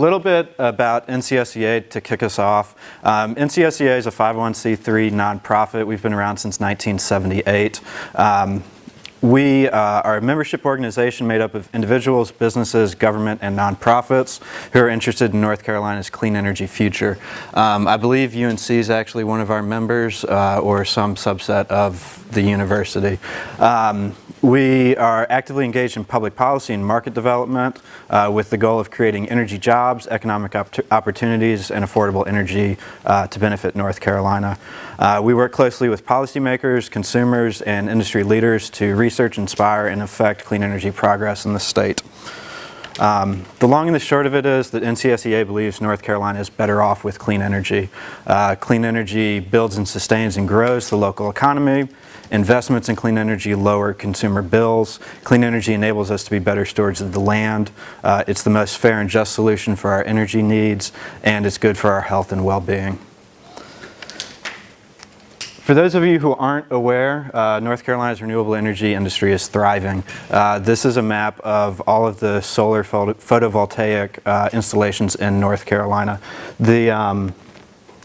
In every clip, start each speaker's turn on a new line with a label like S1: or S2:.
S1: little bit about NCSEA to kick us off. NCSEA is a 501c3 nonprofit. We've been around since 1978. We are a membership organization made up of individuals, businesses, government, and nonprofits who are interested in North Carolina's clean energy future. I believe UNC is actually one of our members or some subset of the university. We are actively engaged in public policy and market development with the goal of creating energy jobs, economic opportunities, and affordable energy to benefit North Carolina. We work closely with policymakers, consumers, and industry leaders to research, inspire, and affect clean energy progress in the state. The long and the short of it is that NCSEA believes North Carolina is better off with clean energy. Clean energy builds and sustains and grows the local economy. Investments in clean energy lower consumer bills. Clean energy enables us to be better stewards of the land. It's the most fair and just solution for our energy needs, and it's good for our health and well-being. For those of you who aren't aware, North Carolina's renewable energy industry is thriving. This is a map of all of the solar photovoltaic installations in North Carolina. The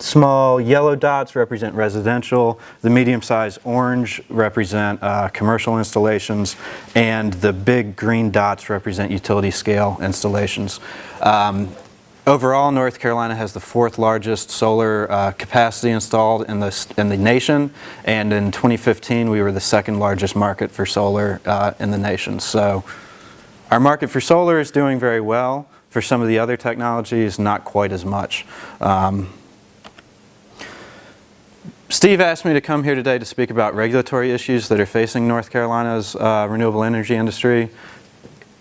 S1: small yellow dots represent residential, the medium-sized orange represent commercial installations, and the big green dots represent utility-scale installations. Overall, North Carolina has the fourth largest solar capacity installed in the nation, and in 2015 we were the second largest market for solar in the nation. So our market for solar is doing very well. For some of the other technologies, not quite as much. Steve asked me to come here today to speak about regulatory issues that are facing North Carolina's renewable energy industry.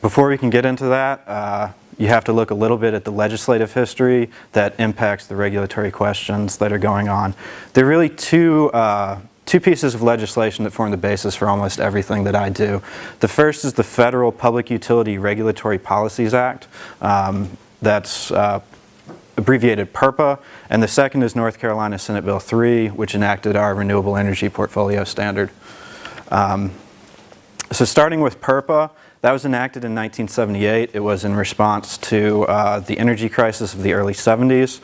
S1: Before we can get into that, you have to look a little bit at the legislative history that impacts the regulatory questions that are going on. There are really two pieces of legislation that form the basis for almost everything that I do. The first is the Federal Public Utility Regulatory Policies Act. That's abbreviated PURPA, and the second is North Carolina Senate Bill 3, which enacted our Renewable Energy Portfolio Standard. So starting with PURPA, that was enacted in 1978. It was in response to the energy crisis of the early 70s.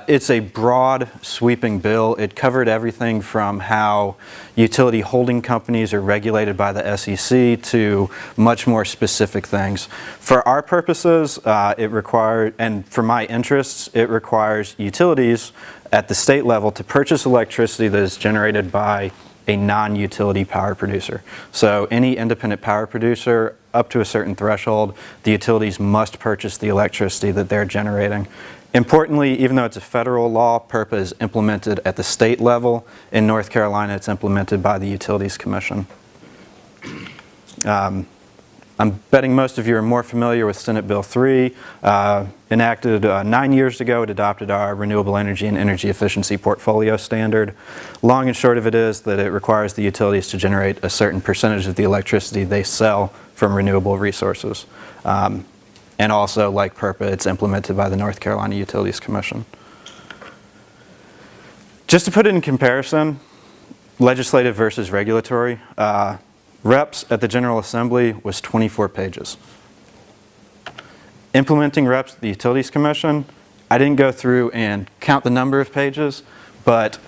S1: It's a broad, sweeping bill. It covered everything from how utility holding companies are regulated by the SEC to much more specific things. For our purposes, and for my interests, it requires utilities at the state level to purchase electricity that is generated by a non-utility power producer. So any independent power producer, up to a certain threshold, the utilities must purchase the electricity that they're generating. Importantly, even though it's a federal law, PURPA is implemented at the state level. In North Carolina, it's implemented by the Utilities Commission. I'm betting most of you are more familiar with Senate Bill 3. Enacted 9 years ago, it adopted our Renewable Energy and Energy Efficiency Portfolio Standard. Long and short of it is that it requires the utilities to generate a certain percentage of the electricity they sell from renewable resources. And also, like PURPA, it's implemented by the North Carolina Utilities Commission. Just to put it in comparison, legislative versus regulatory, reps at the General Assembly was 24 pages. Implementing reps at the Utilities Commission, I didn't go through and count the number of pages, but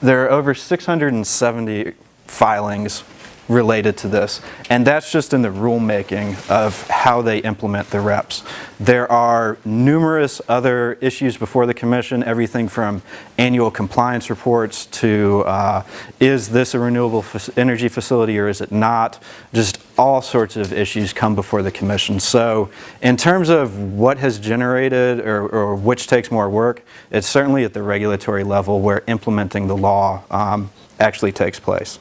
S1: there are over 670 filings related to this, and that's just in the rulemaking of how they implement the reps. There are numerous other issues before the Commission, everything from annual compliance reports to is this a renewable energy facility or is it not? Just all sorts of issues come before the Commission. So in terms of what has generated or which takes more work, it's certainly at the regulatory level where implementing the law actually takes place.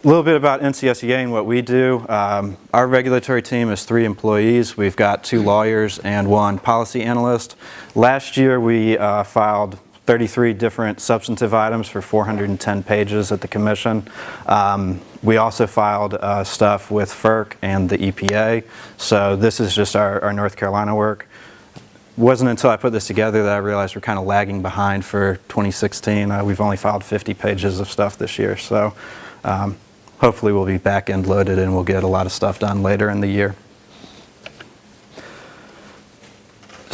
S1: A little bit about NCSEA and what we do. Our regulatory team is 3 employees. We've got 2 lawyers and 1 policy analyst. Last year we filed 33 different substantive items for 410 pages at the Commission. We also filed stuff with FERC and the EPA. So this is just our North Carolina work. It wasn't until I put this together that I realized we're kind of lagging behind for 2016. We've only filed 50 pages of stuff this year. So hopefully we'll be back-end loaded and we'll get a lot of stuff done later in the year.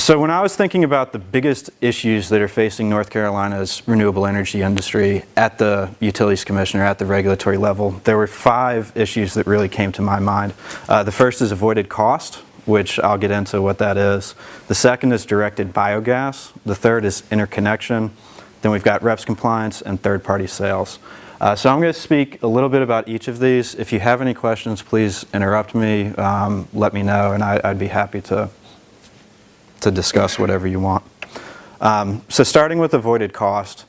S1: So when I was thinking about the biggest issues that are facing North Carolina's renewable energy industry at the Utilities Commission or at the regulatory level, there were 5 issues that really came to my mind. The first is avoided cost, which I'll get into what that is. The second is directed biogas. The third is interconnection. Then we've got REPS compliance and third-party sales. So I'm going to speak a little bit about each of these. If you have any questions, please interrupt me, let me know, and I'd be happy to discuss whatever you want. So starting with avoided cost,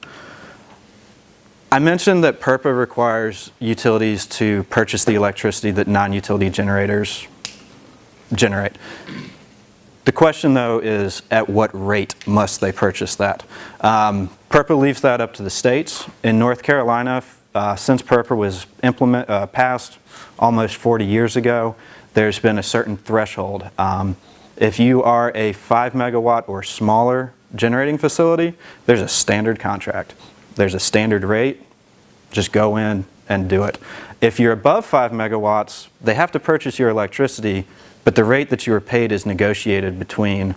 S1: I mentioned that PURPA requires utilities to purchase the electricity that non-utility generators generate. The question, though, is at what rate must they purchase that? PURPA leaves that up to the states. In North Carolina, since PURPA was passed almost 40 years ago, there's been a certain threshold. If you are a 5 megawatt or smaller generating facility, there's a standard contract. There's a standard rate. Just go in and do it. If you're above 5 megawatts, they have to purchase your electricity, but the rate that you are paid is negotiated between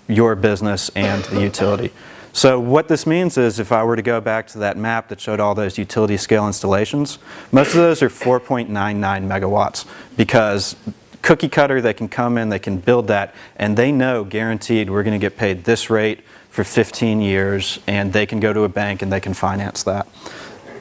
S1: your business and the utility. So what this means is if I were to go back to that map that showed all those utility scale installations, most of those are 4.99 megawatts because cookie cutter, they can come in, they can build that, and they know guaranteed we're going to get paid this rate for 15 years, and they can go to a bank and they can finance that.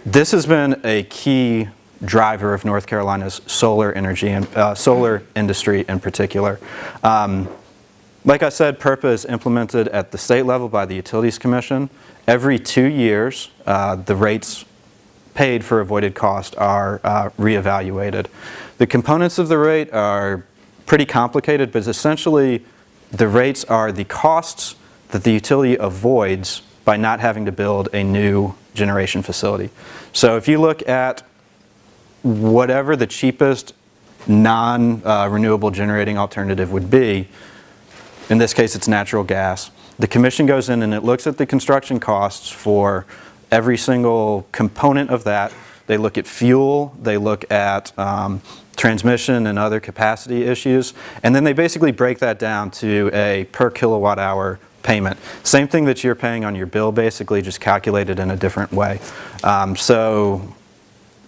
S1: This has been a key driver of North Carolina's solar energy and solar industry in particular. Like I said, PURPA is implemented at the state level by the Utilities Commission. Every 2 years, the rates paid for avoided cost are reevaluated. The components of the rate are pretty complicated, but essentially the rates are the costs that the utility avoids by not having to build a new generation facility. So if you look at whatever the cheapest non-renewable generating alternative would be, in this case it's natural gas, the Commission goes in and it looks at the construction costs for every single component of that. They look at fuel, they look at transmission and other capacity issues, and then they basically break that down to a per kilowatt hour payment. Same thing that you're paying on your bill, basically, just calculated in a different way. So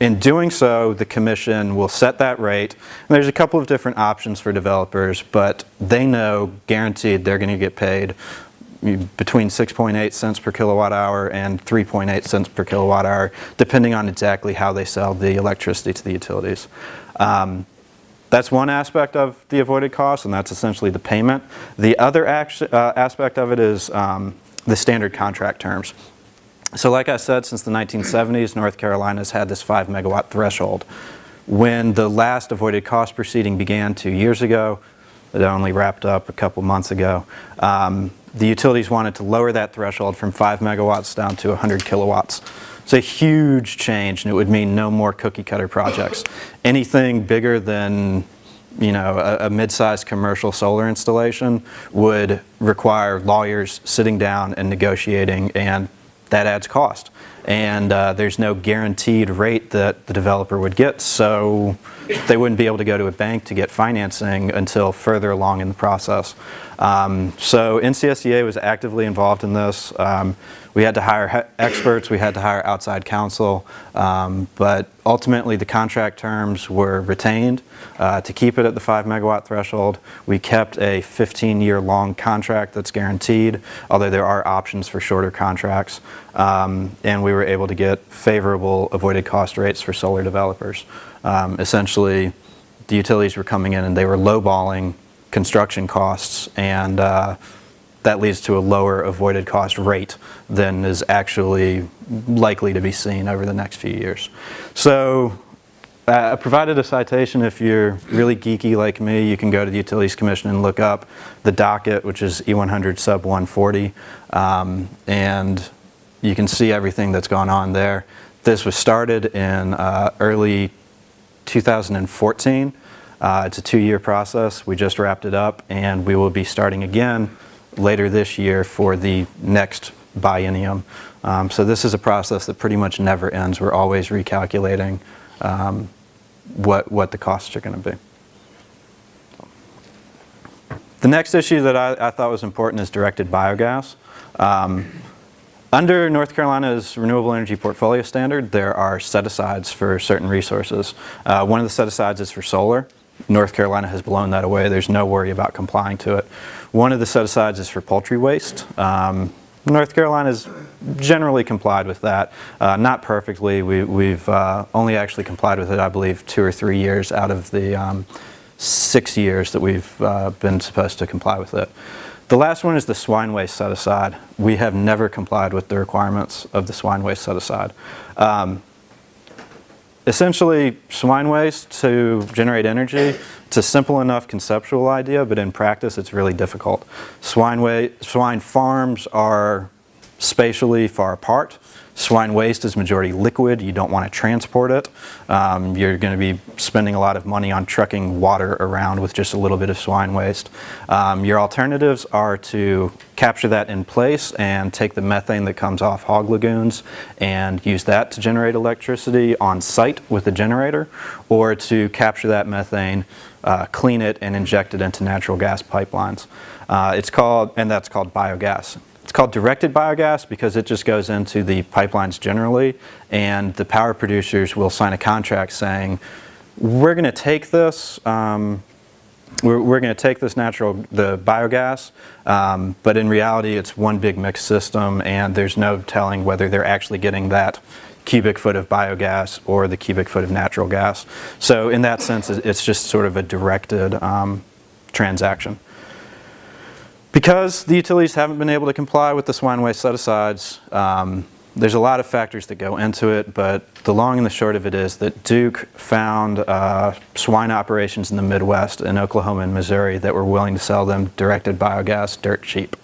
S1: in doing so, the Commission will set that rate. And there's a couple of different options for developers, but they know guaranteed they're going to get paid between 6.8 cents per kilowatt hour and 3.8 cents per kilowatt hour, depending on exactly how they sell the electricity to the utilities. That's one aspect of the avoided cost, and that's essentially the payment. The other aspect of it is the standard contract terms. So like I said, since the 1970s, North Carolina's had this 5 megawatt threshold. When the last avoided cost proceeding began 2 years ago, it only wrapped up a couple months ago, the utilities wanted to lower that threshold from 5 megawatts down to 100 kilowatts. It's a huge change, and it would mean no more cookie cutter projects. Anything bigger than, you know, a mid-sized commercial solar installation would require lawyers sitting down and negotiating, and that adds cost. And there's no guaranteed rate that the developer would get, so they wouldn't be able to go to a bank to get financing until further along in the process. So NCSEA was actively involved in this. We had to hire experts, we had to hire outside counsel, but ultimately the contract terms were retained to keep it at the 5 megawatt threshold. We kept a 15-year long contract that's guaranteed, although there are options for shorter contracts, and we were able to get favorable avoided cost rates for solar developers. Essentially, the utilities were coming in and they were lowballing construction costs, and that leads to a lower avoided cost rate than is actually likely to be seen over the next few years. So I provided a citation. If you're really geeky like me, you can go to the Utilities Commission and look up the docket, which is E100 sub 140, and you can see everything that's gone on there. This was started in early 2014. It's a 2-year process. We just wrapped it up, and we will be starting again later this year for the next biennium. So this is a process that pretty much never ends. We're always recalculating what the costs are going to be. The next issue that I thought was important is directed biogas. Under North Carolina's Renewable Energy Portfolio Standard, there are set-asides for certain resources. One of the set-asides is for solar. North Carolina has blown that away. There's no worry about complying to it. One of the set-asides is for poultry waste. North Carolina's generally complied with that. Not perfectly. We've only actually complied with it, I believe, 2 or 3 years out of the 6 years that we've been supposed to comply with it. The last one is the swine waste set-aside. We have never complied with the requirements of the swine waste set-aside. Essentially, swine waste to generate energy, it's a simple enough conceptual idea, but in practice it's really difficult. Swine farms are spatially far apart. Swine waste is majority liquid. You don't want to transport it. You're going to be spending a lot of money on trucking water around with just a little bit of swine waste. Your alternatives are to capture that in place and take the methane that comes off hog lagoons and use that to generate electricity on site with a generator, or to capture that methane, clean it, and inject it into natural gas pipelines. That's called biogas. It's called directed biogas because it just goes into the pipelines generally, and the power producers will sign a contract saying, we're going to take this, the biogas, but in reality it's one big mixed system, and there's no telling whether they're actually getting that cubic foot of biogas or the cubic foot of natural gas. So in that sense, it's just sort of a directed transaction. Because the utilities haven't been able to comply with the swine waste set-asides, there's a lot of factors that go into it, but the long and the short of it is that Duke found swine operations in the Midwest, in Oklahoma and Missouri, that were willing to sell them directed biogas dirt cheap.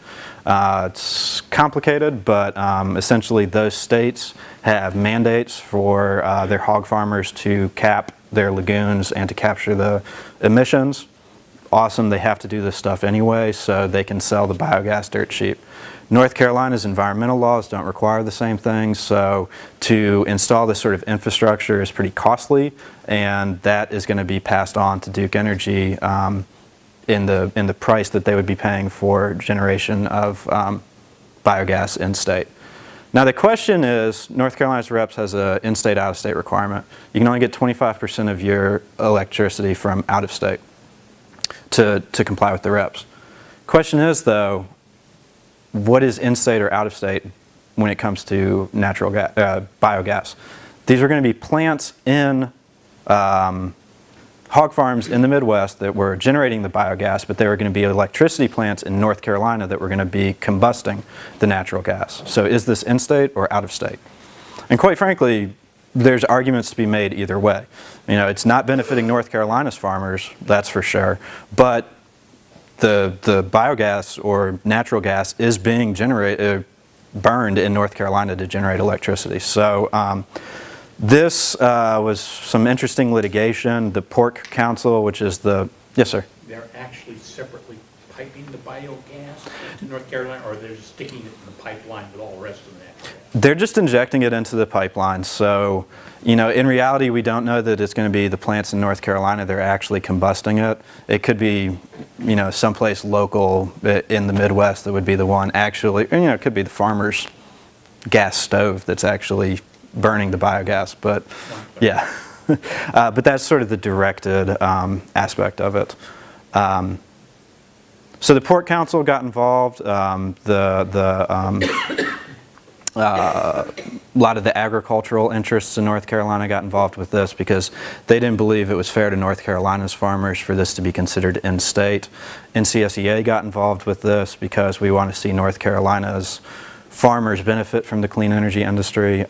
S1: It's complicated, but essentially those states have mandates for their hog farmers to cap their lagoons and to capture the emissions. Awesome, they have to do this stuff anyway, so they can sell the biogas dirt cheap. North Carolina's environmental laws don't require the same thing, so to install this sort of infrastructure is pretty costly, and that is going to be passed on to Duke Energy in the price that they would be paying for generation of biogas in-state. Now the question is, North Carolina's REPS has an in-state, out-of-state requirement. You can only get 25% of your electricity from out-of-state to comply with the REPS. Question is, though, what is in-state or out-of-state when it comes to natural gas, biogas? These are going to be plants in hog farms in the Midwest that were generating the biogas, but they were going to be electricity plants in North Carolina that were going to be combusting the natural gas. So is this in-state or out-of-state? And quite frankly, there's arguments to be made either way. You know, it's not benefiting North Carolina's farmers, that's for sure, but the biogas or natural gas is being burned in North Carolina to generate electricity. So this was some interesting litigation. The Pork Council, which is the, yes sir?
S2: They're actually separately piping the biogas to North Carolina, or they're just sticking it in the pipeline with all the rest of that?
S1: They're just injecting it into the pipeline. So, you know, in reality, we don't know that it's going to be the plants in North Carolina that are actually combusting it. It could be, you know, someplace local in the Midwest that would be the one actually, you know, it could be the farmer's gas stove that's actually burning the biogas. But yeah, but that's sort of the directed aspect of it. So the Pork Council got involved. A lot of the agricultural interests in North Carolina got involved with this because they didn't believe it was fair to North Carolina's farmers for this to be considered in-state. NCSEA got involved with this because we want to see North Carolina's farmers benefit from the clean energy industry.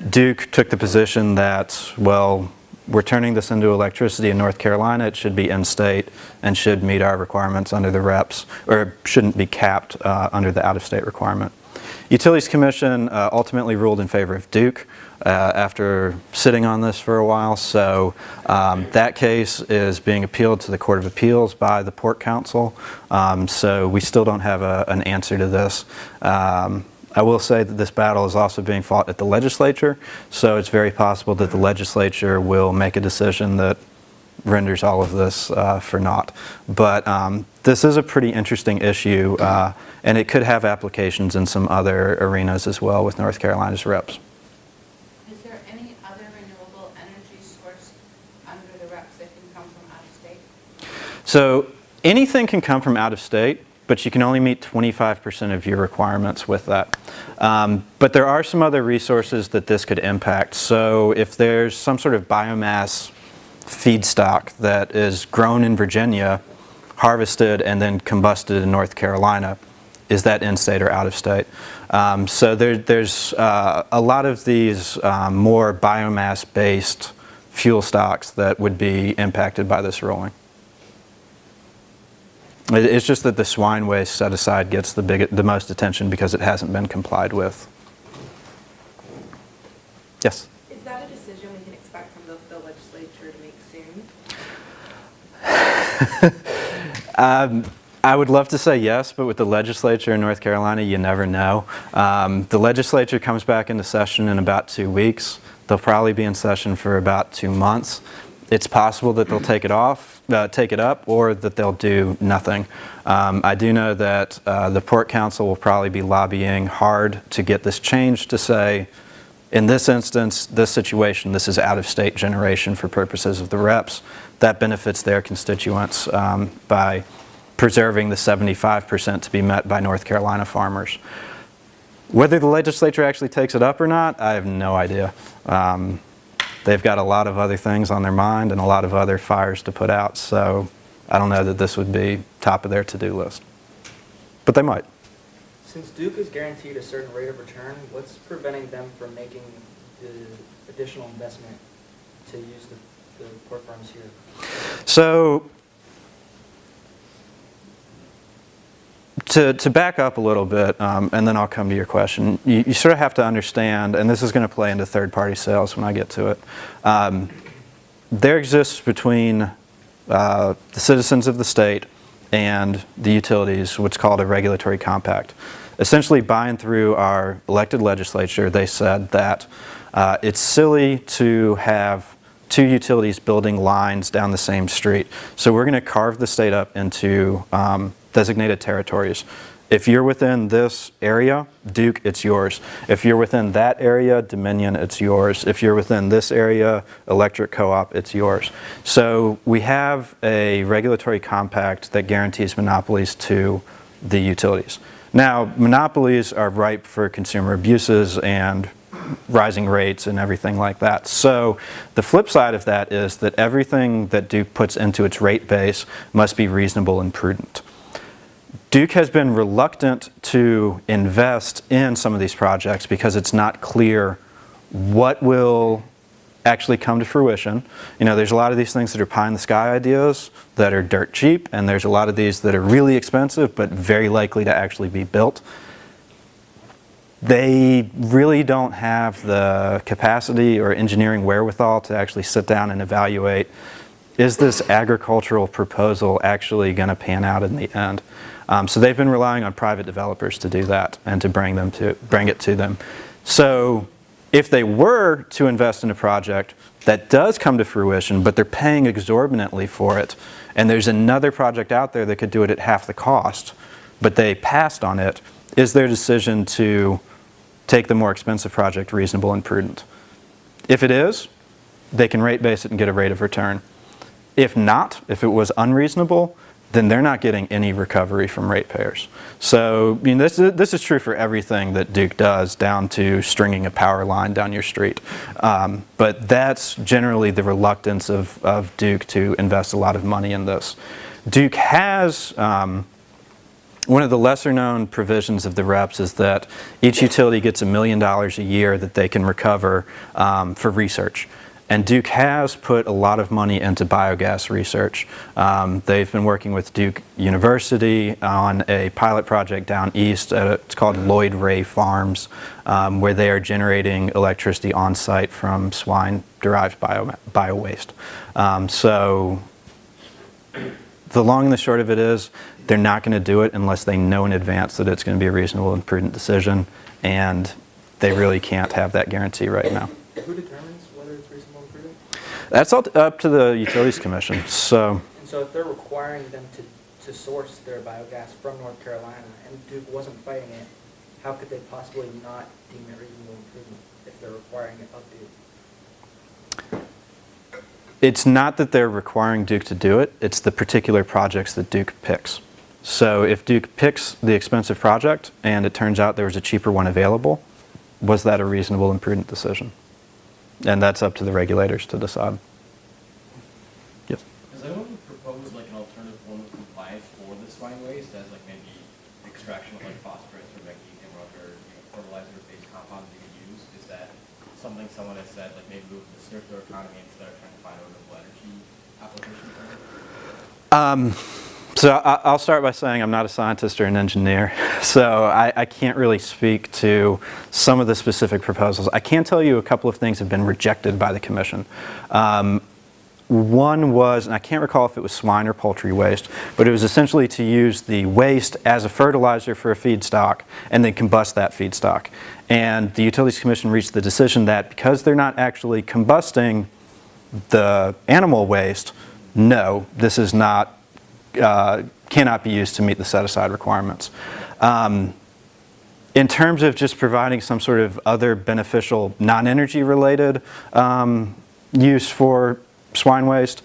S1: Duke took the position that, well, we're turning this into electricity in North Carolina, it should be in-state and should meet our requirements under the REPS, or shouldn't be capped under the out-of-state requirement. Utilities Commission ultimately ruled in favor of Duke after sitting on this for a while, so that case is being appealed to the Court of Appeals by the Pork Council, so we still don't have an answer to this. I will say that this battle is also being fought at the legislature, so it's very possible that the legislature will make a decision that renders all of this for naught. But this is a pretty interesting issue, and it could have applications in some other arenas as well with North Carolina's reps.
S3: Is there any other renewable energy source under the reps that can come from out of state?
S1: So anything can come from out of state, but you can only meet 25% of your requirements with that. But there are some other resources that this could impact. So if there's some sort of biomass feedstock that is grown in Virginia, harvested, and then combusted in North Carolina, is that in-state or out-of-state? So there's a lot of these more biomass-based fuel stocks that would be impacted by this ruling. It's just that the swine waste set aside gets the most attention because it hasn't been complied with. Yes?
S4: Is that a decision we can expect from the legislature to make soon?
S1: I would love to say yes, but with the legislature in North Carolina, you never know. The legislature comes back into session in about 2 weeks. They'll probably be in session for about 2 months. It's possible that they'll take it up, or that they'll do nothing. I do know that the Port Council will probably be lobbying hard to get this changed to say, in this instance, this situation, this is out-of-state generation for purposes of the reps. That benefits their constituents by preserving the 75% to be met by North Carolina farmers. Whether the legislature actually takes it up or not, I have no idea. They've got a lot of other things on their mind and a lot of other fires to put out, so I don't know that this would be top of their to-do list. But they might.
S5: Since Duke is guaranteed a certain rate of return, what's preventing them from making the additional investment to use the port farms here?
S1: So, to back up a little bit, and then I'll come to your question, you sort of have to understand, and this is going to play into third-party sales when I get to it, there exists between the citizens of the state and the utilities what's called a regulatory compact. Essentially, by and through our elected legislature, they said that it's silly to have two utilities building lines down the same street. So we're going to carve the state up into designated territories. If you're within this area, Duke, it's yours. If you're within that area, Dominion, it's yours. If you're within this area, Electric Co-op, it's yours. So we have a regulatory compact that guarantees monopolies to the utilities. Now, monopolies are ripe for consumer abuses and rising rates and everything like that. So the flip side of that is that everything that Duke puts into its rate base must be reasonable and prudent. Duke has been reluctant to invest in some of these projects because it's not clear what will actually come to fruition. You know, there's a lot of these things that are pie in the sky ideas that are dirt cheap, and there's a lot of these that are really expensive but very likely to actually be built. They really don't have the capacity or engineering wherewithal to actually sit down and evaluate, is this agricultural proposal actually going to pan out in the end? So they've been relying on private developers to do that and to bring it to them. So if they were to invest in a project that does come to fruition, but they're paying exorbitantly for it, and there's another project out there that could do it at half the cost, but they passed on it, is their decision to take the more expensive project reasonable and prudent? If it is, they can rate base it and get a rate of return. If not, if it was unreasonable, then they're not getting any recovery from ratepayers. So, I mean, this is true for everything that Duke does, down to stringing a power line down your street. But that's generally the reluctance of Duke to invest a lot of money in this. Duke has, one of the lesser known provisions of the REPS is that each utility gets $1 million a year that they can recover for research. And Duke has put a lot of money into biogas research. They've been working with Duke University on a pilot project down east. It's called Lloyd Ray Farms, where they are generating electricity on site from swine-derived bio-waste. So the long and the short of it is, they're not going to do it unless they know in advance that it's going to be a reasonable and prudent decision, and they really can't have that guarantee right now.
S5: Who determines whether it's reasonable and prudent?
S1: That's all up to the Utilities Commission. So,
S5: And so if they're requiring them to source their biogas from North Carolina and Duke wasn't fighting it, how could they possibly not deem it reasonable improvement if they're requiring it of Duke?
S1: it's not that they're requiring Duke to do it, it's the particular projects that Duke picks. So if Duke picks the expensive project and it turns out there was a cheaper one available, was that a reasonable and prudent decision? And that's up to the regulators to decide. Yes.
S6: Has anyone proposed like an alternative form of compliance for the swine waste as like maybe extraction of like phosphorus or magnesium or other fertilizer-based compounds you could use? Is that something someone has said, like maybe move to the circular economy instead of trying to find a renewable energy application for it?
S1: So I'll start by saying I'm not a scientist or an engineer, so I can't really speak to some of the specific proposals. I can tell you a couple of things have been rejected by the commission. One was, and I can't recall if it was swine or poultry waste, but it was essentially to use the waste as a fertilizer for a feedstock and then combust that feedstock. And the Utilities Commission reached the decision that because they're not actually combusting the animal waste, no, this is not cannot be used to meet the set-aside requirements. In terms of just providing some sort of other beneficial non-energy related use for swine waste,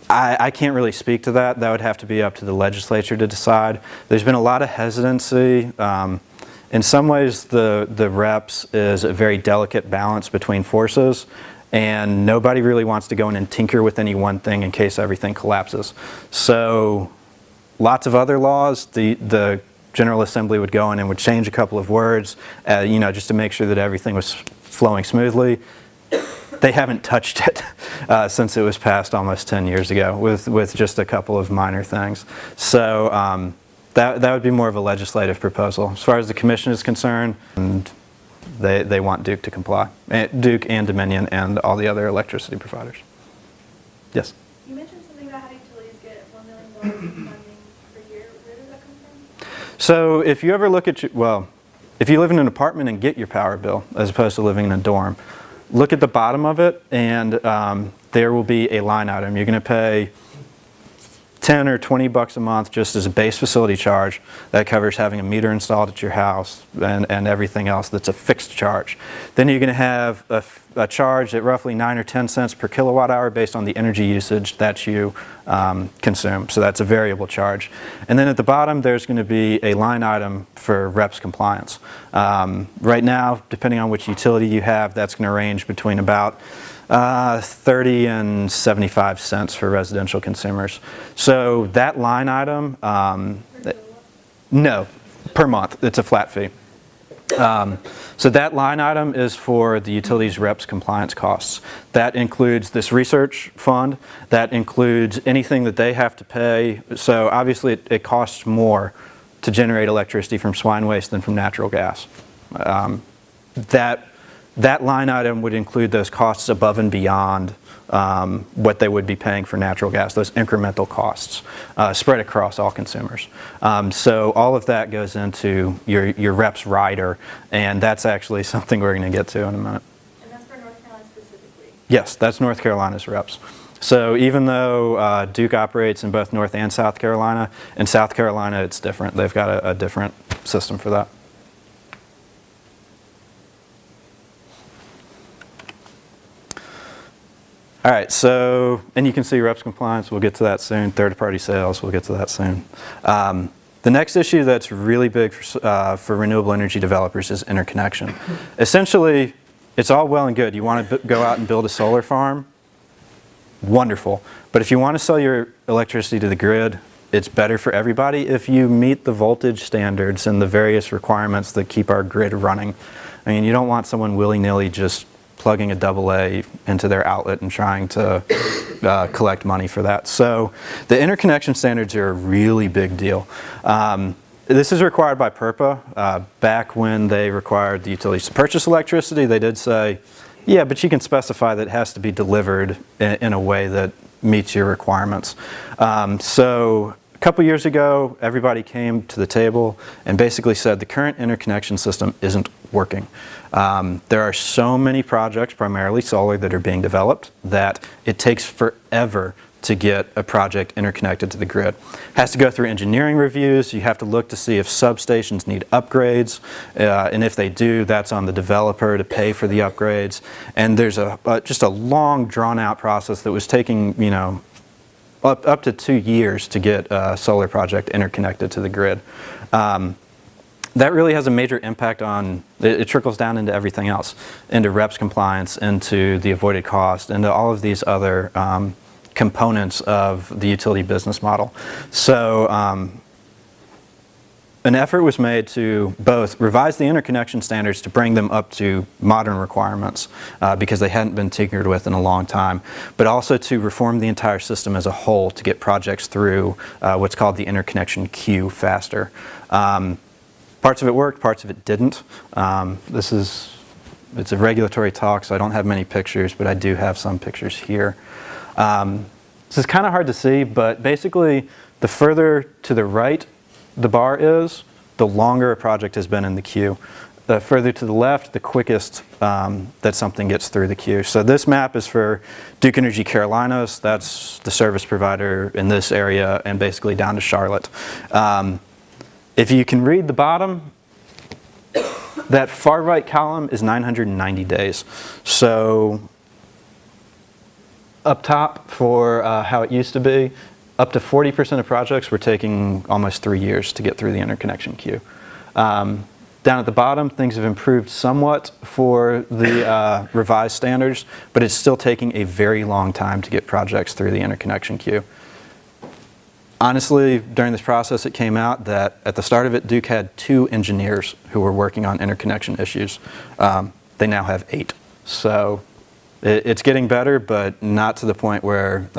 S1: I can't really speak to that. That would have to be up to the legislature to decide. There's been a lot of hesitancy. In some ways, the REPS is a very delicate balance between forces, and nobody really wants to go in and tinker with any one thing in case everything collapses. So lots of other laws, the General Assembly would go in and would change a couple of words, just to make sure that everything was flowing smoothly. They haven't touched it since it was passed almost 10 years ago with just a couple of minor things. So that would be more of a legislative proposal. As far as the commission is concerned, they want Duke to comply. Duke and Dominion and all the other electricity providers. Yes?
S4: You mentioned something about how utilities get $1 million in funding per year. Where does that come from?
S1: So if you ever look at, if you live in an apartment and get your power bill as opposed to living in a dorm, look at the bottom of it and there will be a line item. You're going to pay 10 or 20 bucks a month just as a base facility charge that covers having a meter installed at your house and everything else that's a fixed charge. Then you're going to have a charge at roughly 9 or 10 cents per kilowatt hour based on the energy usage that you consume. So that's a variable charge. And then at the bottom there's going to be a line item for REPS compliance. Right now, depending on which utility you have, that's going to range between about 30 and 75 cents for residential consumers. So that line item, no, per month. It's a flat fee. So that line item is for the utilities REPS compliance costs. That includes this research fund. That includes anything that they have to pay. So obviously it costs more to generate electricity from swine waste than from natural gas. That line item would include those costs above and beyond what they would be paying for natural gas, those incremental costs spread across all consumers. So all of that goes into your REPS rider, and that's actually something we're going to get to in a minute.
S4: And that's for North Carolina specifically?
S1: Yes, that's North Carolina's REPS. So even though Duke operates in both North and South Carolina, in South Carolina it's different. They've got a different system for that. All right, so, and you can see REPS compliance, we'll get to that soon. Third-party sales, we'll get to that soon. The next issue that's really big for renewable energy developers is interconnection. Essentially, it's all well and good. You want to go out and build a solar farm, wonderful. But if you want to sell your electricity to the grid, it's better for everybody if you meet the voltage standards and the various requirements that keep our grid running. I mean, you don't want someone willy-nilly just plugging a AA into their outlet and trying to collect money for that. So the interconnection standards are a really big deal. This is required by PURPA. Back when they required the utilities to purchase electricity, they did say, yeah, but you can specify that it has to be delivered in a way that meets your requirements. So couple years ago, everybody came to the table and basically said the current interconnection system isn't working. There are so many projects, primarily solar, that are being developed that it takes forever to get a project interconnected to the grid. It has to go through engineering reviews. You have to look to see if substations need upgrades, and if they do, that's on the developer to pay for the upgrades. And there's just a long, drawn-out process that was taking, you know, up to 2 years to get a solar project interconnected to the grid. That really has a major impact on, it trickles down into everything else, into REPS compliance, into the avoided cost, into all of these other components of the utility business model. So an effort was made to both revise the interconnection standards to bring them up to modern requirements because they hadn't been tinkered with in a long time, but also to reform the entire system as a whole to get projects through what's called the interconnection queue faster. Parts of it worked, parts of it didn't. It's a regulatory talk, so I don't have many pictures, but I do have some pictures here. This is kind of hard to see, but basically the further to the right the bar is, the longer a project has been in the queue. The further to the left, the quickest that something gets through the queue. So this map is for Duke Energy Carolinas. That's the service provider in this area and basically down to Charlotte. If you can read the bottom, that far right column is 990 days. So up top for how it used to be, up to 40% of projects were taking almost 3 years to get through the interconnection queue. Down at the bottom, things have improved somewhat for the revised standards, but it's still taking a very long time to get projects through the interconnection queue. Honestly, during this process, it came out that at the start of it, Duke had 2 engineers who were working on interconnection issues. They now have 8. So it's getting better, but not to the point where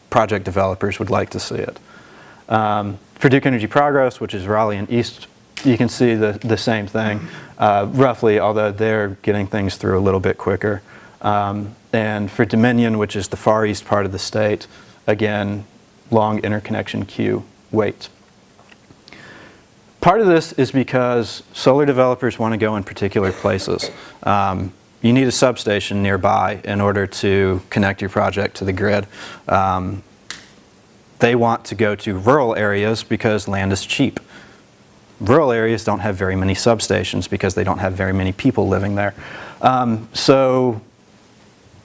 S1: project developers would like to see it. For Duke Energy Progress, which is Raleigh and East, you can see the same thing, roughly, although they're getting things through a little bit quicker. And for Dominion, which is the far east part of the state, again, long interconnection queue wait. Part of this is because solar developers want to go in particular places. You need a substation nearby in order to connect your project to the grid. They want to go to rural areas because land is cheap. Rural areas don't have very many substations because they don't have very many people living there. So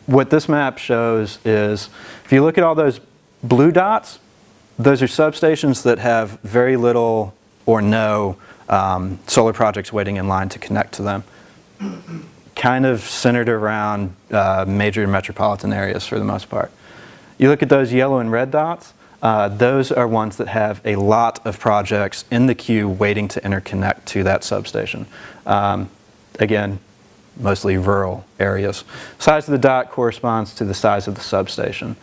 S1: what this map shows is, if you look at all those blue dots, those are substations that have very little or no solar projects waiting in line to connect to them. Kind of centered around major metropolitan areas for the most part. You look at those yellow and red dots, those are ones that have a lot of projects in the queue waiting to interconnect to that substation. Again, mostly rural areas. Size of the dot corresponds to the size of the substation.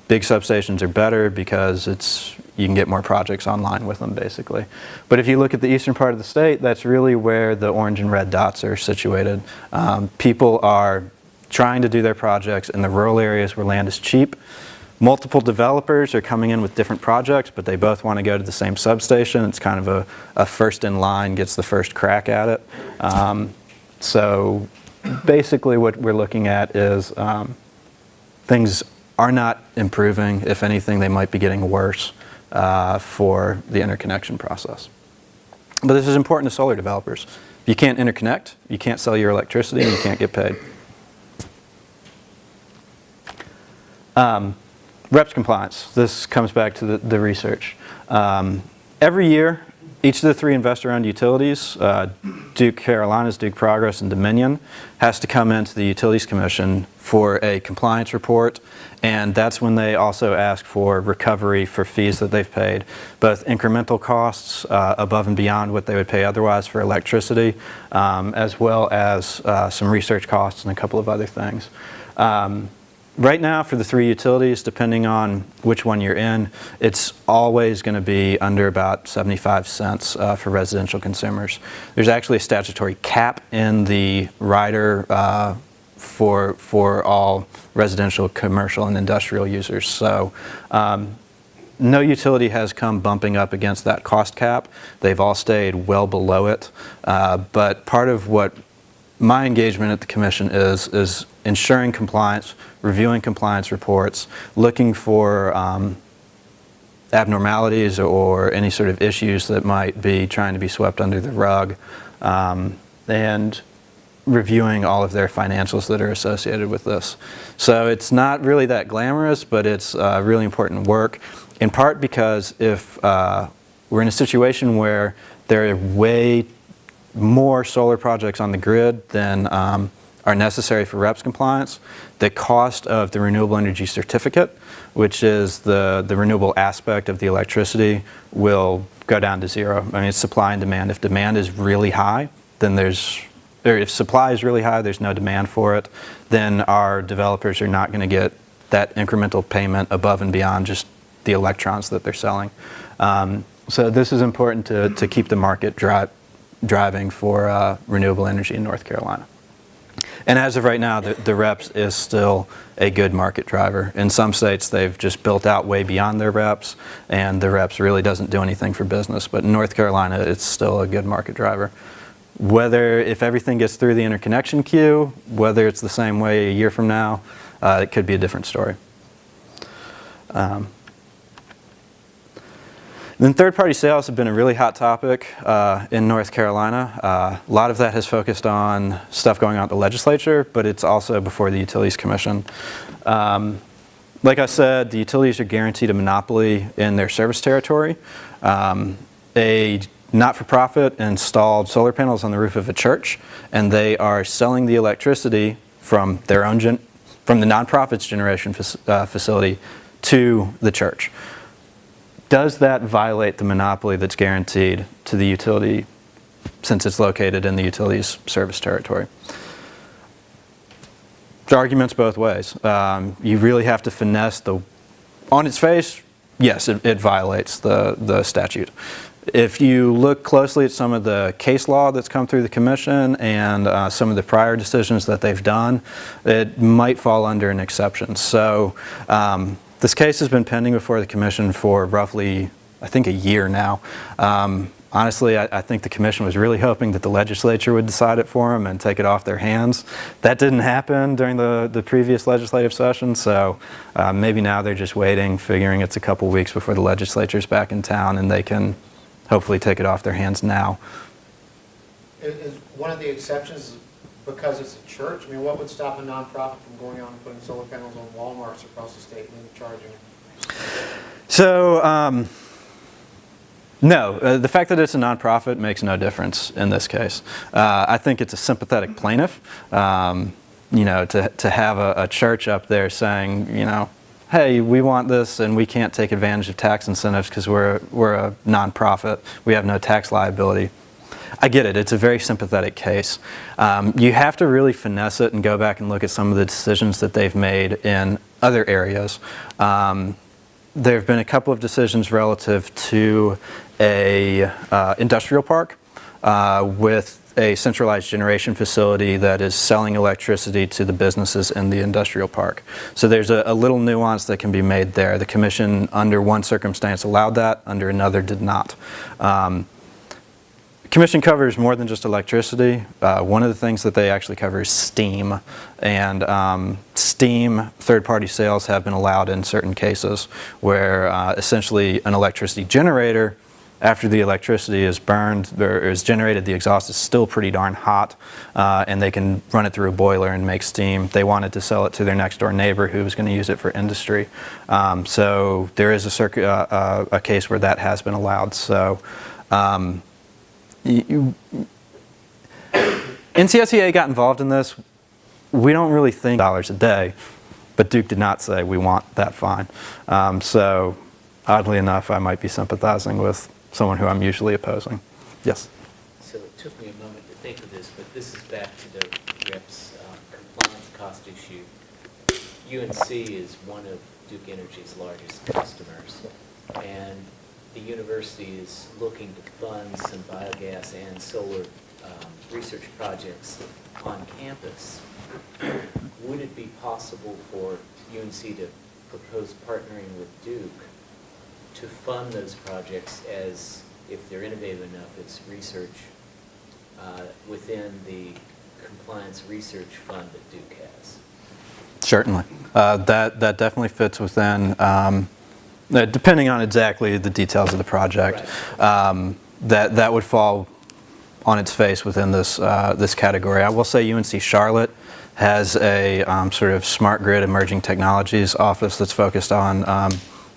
S1: Big substations are better because you can get more projects online with them, basically. But if you look at the eastern part of the state, that's really where the orange and red dots are situated. People are trying to do their projects in the rural areas where land is cheap. Multiple developers are coming in with different projects, but they both want to go to the same substation. It's kind of a first in line gets the first crack at it. So basically what we're looking at is things are not improving. If anything, they might be getting worse for the interconnection process. But this is important to solar developers. If you can't interconnect, you can't sell your electricity, and you can't get paid. REPS compliance. This comes back to the research. Every year, each of the 3 investor-owned utilities, Duke Carolinas, Duke Progress, and Dominion, has to come into the Utilities Commission for a compliance report, and that's when they also ask for recovery for fees that they've paid, both incremental costs above and beyond what they would pay otherwise for electricity, as well as some research costs and a couple of other things. Right now, for the 3 utilities, depending on which one you're in, it's always going to be under about 75 cents for residential consumers. There's actually a statutory cap in the rider for all residential, commercial, and industrial users. So no utility has come bumping up against that cost cap. They've all stayed well below it. But part of what my engagement at the commission is ensuring compliance, reviewing compliance reports, looking for abnormalities or any sort of issues that might be trying to be swept under the rug, and reviewing all of their financials that are associated with this. So it's not really that glamorous, but it's really important work, in part because if we're in a situation where there are way more solar projects on the grid than are necessary for REPS compliance, the cost of the renewable energy certificate, which is the renewable aspect of the electricity, will go down to zero. I mean, it's supply and demand. If demand is really high, then if supply is really high, there's no demand for it, then our developers are not going to get that incremental payment above and beyond just the electrons that they're selling. So this is important to keep the market driving for renewable energy in North Carolina. And as of right now, the REPS is still a good market driver. In some states, they've just built out way beyond their REPS, and the REPS really doesn't do anything for business. But in North Carolina, it's still a good market driver. Whether, if everything gets through the interconnection queue, whether it's the same way a year from now, it could be a different story. Then third-party sales have been a really hot topic in North Carolina. A lot of that has focused on stuff going on at the legislature, but it's also before the Utilities Commission. Like I said, the utilities are guaranteed a monopoly in their service territory. A not-for-profit installed solar panels on the roof of a church, and they are selling the electricity from their own from the nonprofit's generation facility to the church. Does that violate the monopoly that's guaranteed to the utility since it's located in the utility's service territory? There's arguments both ways. You really have to finesse on its face, yes, it violates the statute. If you look closely at some of the case law that's come through the commission and some of the prior decisions that they've done, it might fall under an exception. So this case has been pending before the commission for roughly, I think, a year now. Honestly, I think the commission was really hoping that the legislature would decide it for them and take it off their hands. That didn't happen during the previous legislative session, so maybe now they're just waiting, figuring it's a couple weeks before the legislature's back in town and they can hopefully take it off their hands now.
S7: Is one of the exceptions because it's a church? I mean, what would stop a nonprofit from going out and putting solar panels on Walmarts across the state and then charging it?
S1: So, no, the fact that it's a nonprofit makes no difference in this case. I think it's a sympathetic plaintiff, you know, to have a church up there saying, you know, hey, we want this and we can't take advantage of tax incentives because we're a nonprofit. We have no tax liability. I get it. It's a very sympathetic case. You have to really finesse it and go back and look at some of the decisions that they've made in other areas. There have been a couple of decisions relative to a industrial park with a centralized generation facility that is selling electricity to the businesses in the industrial park. So there's a little nuance that can be made there. The commission, under one circumstance, allowed that, under another did not. The commission covers more than just electricity. One of the things that they actually cover is steam, and steam third-party sales have been allowed in certain cases where essentially an electricity generator, after the electricity is burned or is generated, the exhaust is still pretty darn hot, and they can run it through a boiler and make steam. They wanted to sell it to their next door neighbor who was going to use it for industry. So there is a case where that has been allowed. So NCSEA got involved in this. We don't really think dollars a day, but Duke did not say we want that fine. So oddly enough, I might be sympathizing with someone who I'm usually opposing. Yes?
S8: So it took me a moment to think of this, but this is back to the REPS compliance cost issue. UNC is one of Duke Energy's largest customers, and the university is looking to fund some biogas and solar research projects on campus. Would it be possible for UNC to propose partnering with Duke to fund those projects as, if they're innovative enough, as research within the compliance research fund that Duke has?
S1: Certainly. That definitely fits within, depending on exactly the details of the project, that would fall on its face within this, this category. I will say UNC Charlotte has a sort of smart grid emerging technologies office that's focused on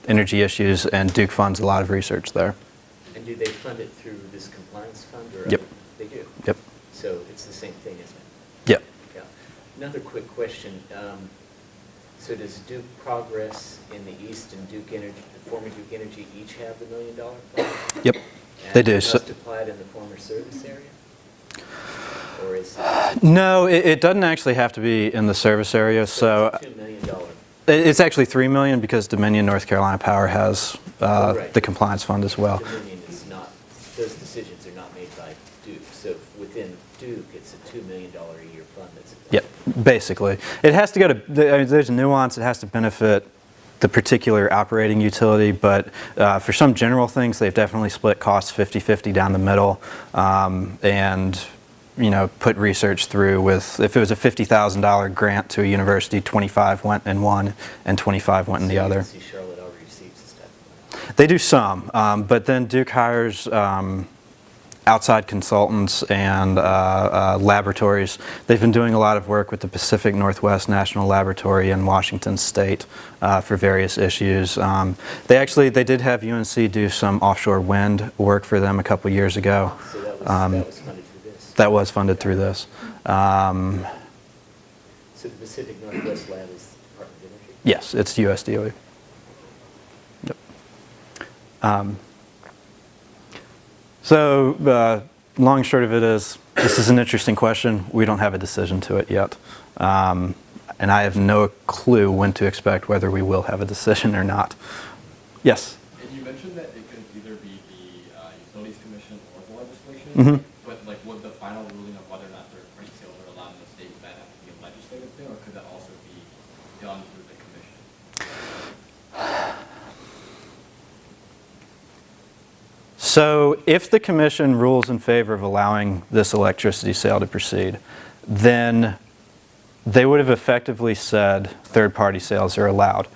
S1: energy issues, and Duke funds a lot of research there.
S8: And do they fund it through this compliance fund? Or
S1: Yep.
S8: They do?
S1: Yep.
S8: So it's the same thing, isn't it?
S1: Yep.
S8: Yeah. Another quick question. So does Duke Progress in the East and Duke Energy, the former Duke Energy, each have the $1 million fund?
S1: Yep.
S8: And
S1: They do.
S8: Must apply it in the former service area? Or is it?
S1: No, it doesn't actually have to be in the service area. So
S8: It's a $2 million.
S1: it's actually $3 million because Dominion North Carolina Power has
S8: Right.
S1: the compliance fund as well.
S8: Dominion is not, those decisions are not made by Duke. So within Duke, it's a $2 million a year fund that's applied.
S1: Yep, basically. It has to go to, I mean, there's a nuance, it has to benefit the particular operating utility, but for some general things, they've definitely split costs 50-50 down the middle, and you know, put research through with, if it was a $50,000 grant to a university, 25 went in one and 25 went in the other.
S8: See, Charlotte already receives this type of money.
S1: They do some, but then Duke hires outside consultants and laboratories. They've been doing a lot of work with the Pacific Northwest National Laboratory in Washington State for various issues. They did have UNC do some offshore wind work for them a couple years ago.
S8: So that was funded through this.
S1: That was funded through this.
S8: So the Pacific Northwest Lab is the Department of Energy?
S1: Yes, it's USDOE. Yep. So, long and short of it is, this is an interesting question. We don't have a decision to it yet. And I have no clue when to expect whether we will have a decision or not. Yes?
S6: And you mentioned that it could either be the Utilities Commission or the legislation,
S1: Mhm.
S6: but like would the final ruling of whether or not third-party sales are allowed in the state, would that have to be a legislative thing, or could that also be done through the commission?
S1: So if the commission rules in favor of allowing this electricity sale to proceed, then they would have effectively said third-party sales are allowed.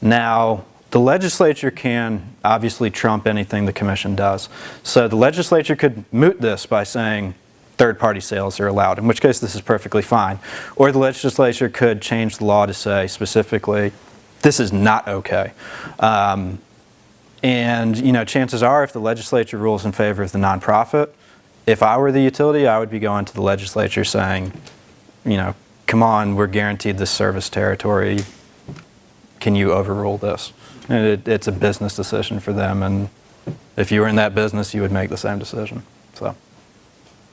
S1: Now, the legislature can obviously trump anything the commission does. So the legislature could moot this by saying third-party sales are allowed, in which case this is perfectly fine. Or the legislature could change the law to say specifically, this is not okay. And you know, chances are, if the legislature rules in favor of the nonprofit, if I were the utility, I would be going to the legislature saying, you know, come on, we're guaranteed this service territory. Can you overrule this? And it's a business decision for them, and if you were in that business, you would make the same decision. So, does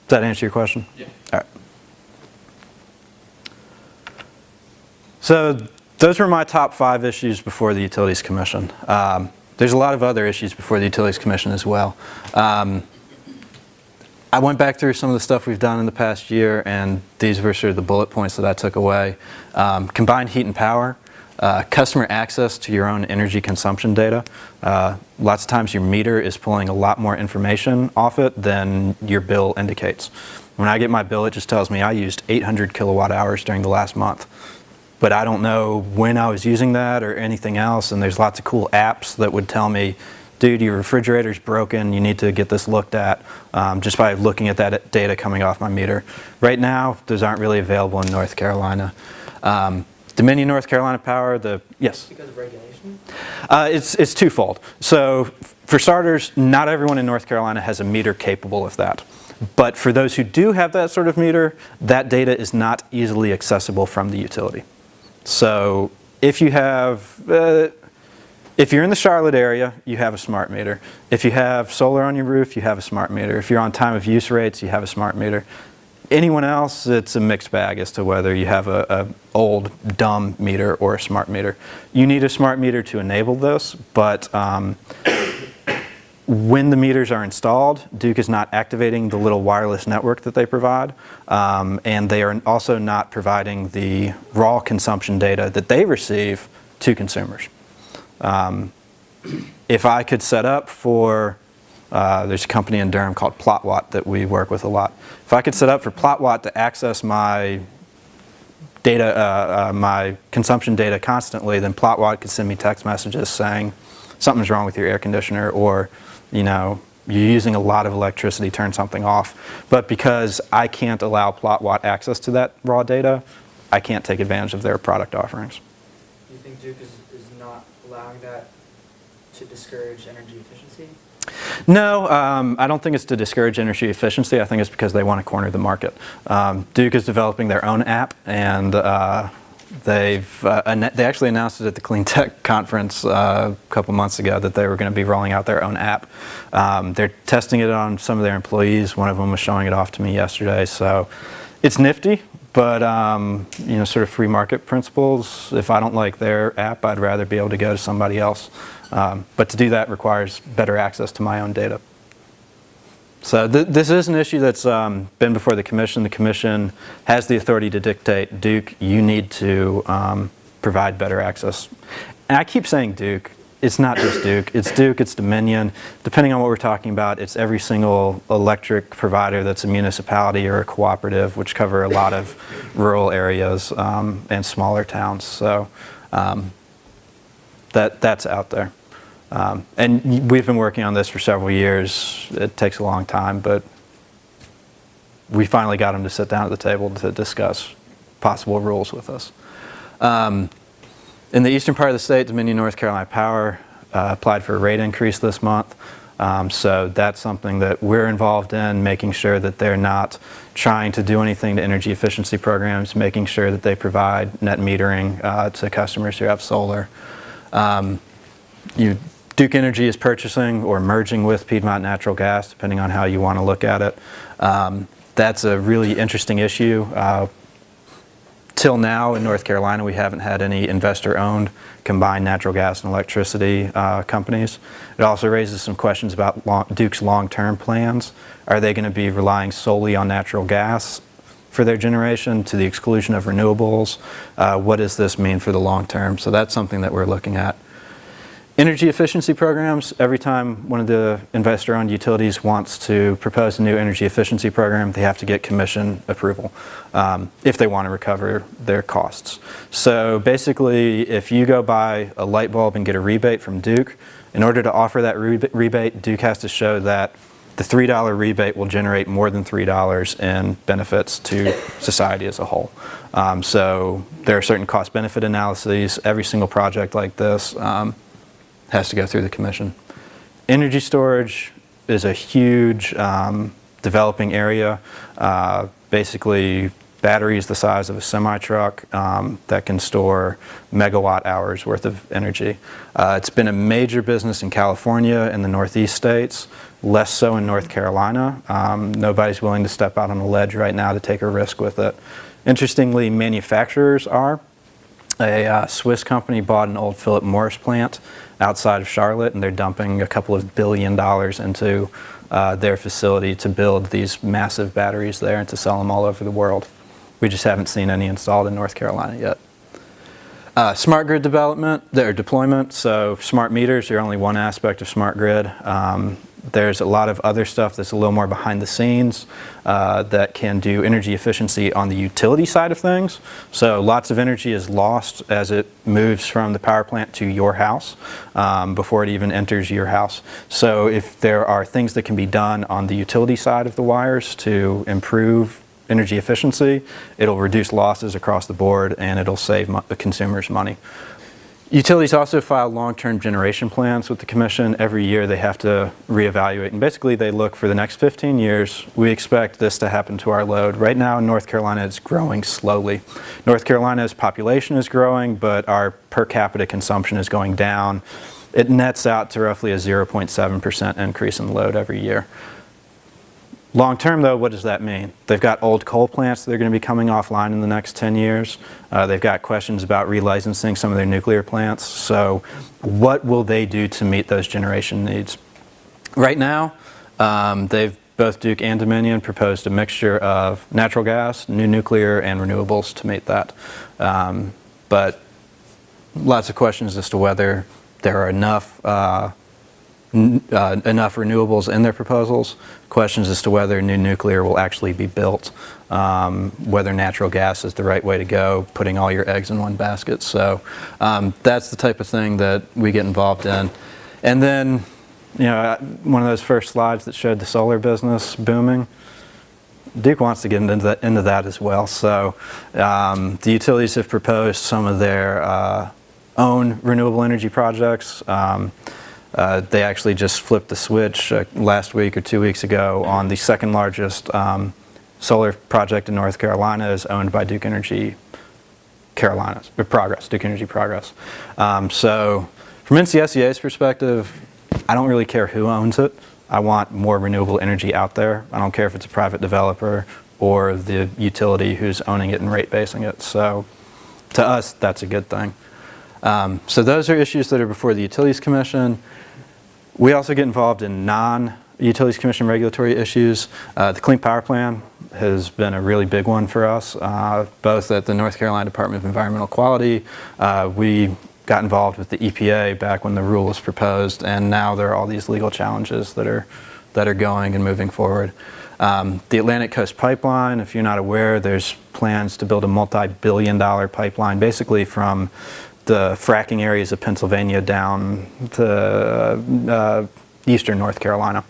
S1: that answer your question?
S6: Yeah.
S1: All right. So those were my top 5 issues before the Utilities Commission. There's a lot of other issues before the Utilities Commission as well. I went back through some of the stuff we've done in the past year, and these were sort of the bullet points that I took away. Combined heat and power, customer access to your own energy consumption data. Lots of times your meter is pulling a lot more information off it than your bill indicates. When I get my bill, it just tells me I used 800 kilowatt hours during the last month. But I don't know when I was using that or anything else, and there's lots of cool apps that would tell me, dude, your refrigerator's broken, you need to get this looked at, just by looking at that data coming off my meter. Right now, those aren't really available in North Carolina. Dominion North Carolina Power, yes?
S5: Because of regulation?
S1: It's twofold. So for starters, not everyone in North Carolina has a meter capable of that. But for those who do have that sort of meter, that data is not easily accessible from the utility. So if you have, if you're in the Charlotte area, you have a smart meter. If you have solar on your roof, you have a smart meter. If you're on time of use rates, you have a smart meter. Anyone else, it's a mixed bag as to whether you have a old dumb meter or a smart meter. You need a smart meter to enable this, but when the meters are installed, Duke is not activating the little wireless network that they provide, and they are also not providing the raw consumption data that they receive to consumers. If I could set up for, there's a company in Durham called PlotWatt that we work with a lot. If I could set up for PlotWatt to access my data, my consumption data constantly, then PlotWatt could send me text messages saying something's wrong with your air conditioner, or, you know, you're using a lot of electricity, turn something off. But because I can't allow PlotWatt access to that raw data, I can't take advantage of their product offerings.
S5: Do you think Duke is not allowing that to discourage energy efficiency?
S1: No, I don't think it's to discourage energy efficiency. I think it's because they want to corner the market. Duke is developing their own app, and they actually announced it at the Clean Tech Conference a couple months ago that they were going to be rolling out their own app. They're testing it on some of their employees. One of them was showing it off to me yesterday. So it's nifty, but you know, sort of free market principles. If I don't like their app, I'd rather be able to go to somebody else. But to do that requires better access to my own data. So this is an issue that's been before the Commission. The Commission has the authority to dictate, Duke, you need to provide better access. And I keep saying Duke. It's not just Duke. It's Duke, it's Dominion. Depending on what we're talking about, it's every single electric provider that's a municipality or a cooperative, which cover a lot of rural areas and smaller towns. So that's out there. And we've been working on this for several years. It takes a long time, but we finally got them to sit down at the table to discuss possible rules with us. In the eastern part of the state, Dominion North Carolina Power applied for a rate increase this month. So that's something that we're involved in, making sure that they're not trying to do anything to energy efficiency programs, making sure that they provide net metering to customers who have solar. Duke Energy is purchasing or merging with Piedmont Natural Gas, depending on how you want to look at it. That's a really interesting issue. Till now in North Carolina, we haven't had any investor-owned combined natural gas and electricity companies. It also raises some questions about Duke's long-term plans. Are they going to be relying solely on natural gas for their generation to the exclusion of renewables? What does this mean for the long term? So that's something that we're looking at. Energy efficiency programs, every time one of the investor-owned utilities wants to propose a new energy efficiency program, they have to get commission approval if they want to recover their costs. So basically, if you go buy a light bulb and get a rebate from Duke, in order to offer that rebate, Duke has to show that the $3 rebate will generate more than $3 in benefits to society as a whole. So there are certain cost-benefit analyses. Every single project like this has to go through the commission. Energy storage is a huge developing area. Basically, batteries the size of a semi-truck that can store megawatt hours worth of energy. It's been a major business in California and the Northeast states, less so in North Carolina. Nobody's willing to step out on a ledge right now to take a risk with it. Interestingly, manufacturers are. A Swiss company bought an old Philip Morris plant outside of Charlotte, and they're dumping a couple of $1 billion into their facility to build these massive batteries there and to sell them all over the world. We just haven't seen any installed in North Carolina yet. Smart grid deployment, so smart meters are only one aspect of smart grid. There's a lot of other stuff that's a little more behind the scenes that can do energy efficiency on the utility side of things. So lots of energy is lost as it moves from the power plant to your house before it even enters your house. So if there are things that can be done on the utility side of the wires to improve energy efficiency, it'll reduce losses across the board and it'll save the consumers money. Utilities also file long-term generation plans with the Commission. Every year they have to reevaluate, and basically they look for the next 15 years. We expect this to happen to our load. Right now in North Carolina, it's growing slowly. North Carolina's population is growing, but our per capita consumption is going down. It nets out to roughly a 0.7% increase in load every year. Long term, though, what does that mean? They've got old coal plants that are going to be coming offline in the next 10 years. They've got questions about relicensing some of their nuclear plants. So what will they do to meet those generation needs? Right now, both Duke and Dominion proposed a mixture of natural gas, new nuclear, and renewables to meet that. But lots of questions as to whether there are enough renewables in their proposals. Questions as to whether new nuclear will actually be built, whether natural gas is the right way to go, putting all your eggs in one basket. So that's the type of thing that we get involved in. And then, you know, one of those first slides that showed the solar business booming, Duke wants to get into that as well. So the utilities have proposed some of their own renewable energy projects. They actually just flipped the switch last week or 2 weeks ago on the second largest solar project in North Carolina is owned by Duke Energy Progress, Duke Energy Progress. So from NCSEA's perspective, I don't really care who owns it. I want more renewable energy out there. I don't care if it's a private developer or the utility who's owning it and rate basing it. So to us, that's a good thing. So those are issues that are before the Utilities Commission. We also get involved in non-Utilities Commission regulatory issues. The Clean Power Plan has been a really big one for us, both at the North Carolina Department of Environmental Quality. We got involved with the EPA back when the rule was proposed, and now there are all these legal challenges that are going and moving forward. The Atlantic Coast Pipeline, if you're not aware, there's plans to build a multi-billion-dollar pipeline basically from the fracking areas of Pennsylvania down to eastern North Carolina.